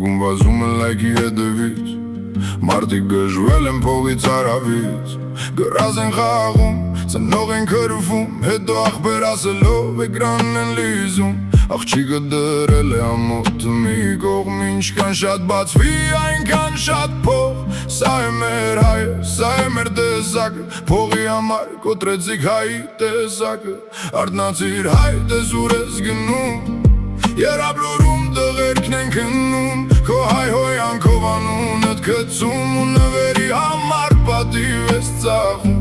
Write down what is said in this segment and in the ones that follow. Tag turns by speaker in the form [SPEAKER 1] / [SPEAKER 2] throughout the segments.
[SPEAKER 1] Այգում վազում են լայքի հետևից, մարդիկ գժվել են փողից արավից, գրազ են խաղում, ծնող են քրվում, հետո ախպեր ասելով էկրանն են լիզում, աղջիկը դրել է ամոթը մի կողմ, ինչքան շատ բացվի այնքան շատ փող, սա է մեր հայը, սա է մեր տեսակը, փողի համար կոտրեցիք հայի տեսակը, արթնացիր հայ տես ուր ես գնում, երաբլուրում տղերքն են քննում, քո հայհոյանքով անունդ գցում ու նվերի համար պատիվ ես ծախում,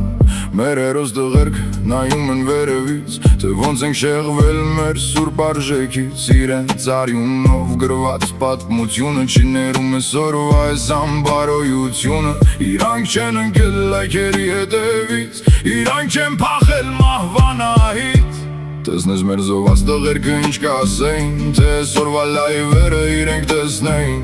[SPEAKER 1] մեր հերոս տղերք նայում են վերևից, թե ոնց ենք շեղվել մեր սուրբ արժեքից, իրենց արյունով գրված պատմությունը չներում է սորվա այս ամբարոյությունը, իրանք չեն ընկել լայքերի հետևից, իրանք չեն փախել մահվանահից, տեսնես մեր զոհված տղերքը ինչ կասեին, թե սորվա լայվերը իրենք տեսնեին,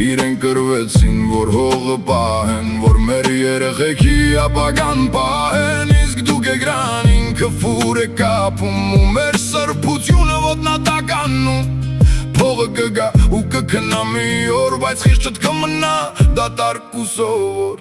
[SPEAKER 1] իրենք կրվեցին, որ հողը պահեն, որ մեր երեխեքի ապագան պահեն, իսկ դուք էկրանին քֆուր եք կապում ու մեր սրբությունը ոտնատականում, փողը կգա ու կքնա մի օր, բայց խիղճդ կմնա դատարկ ու սովոր։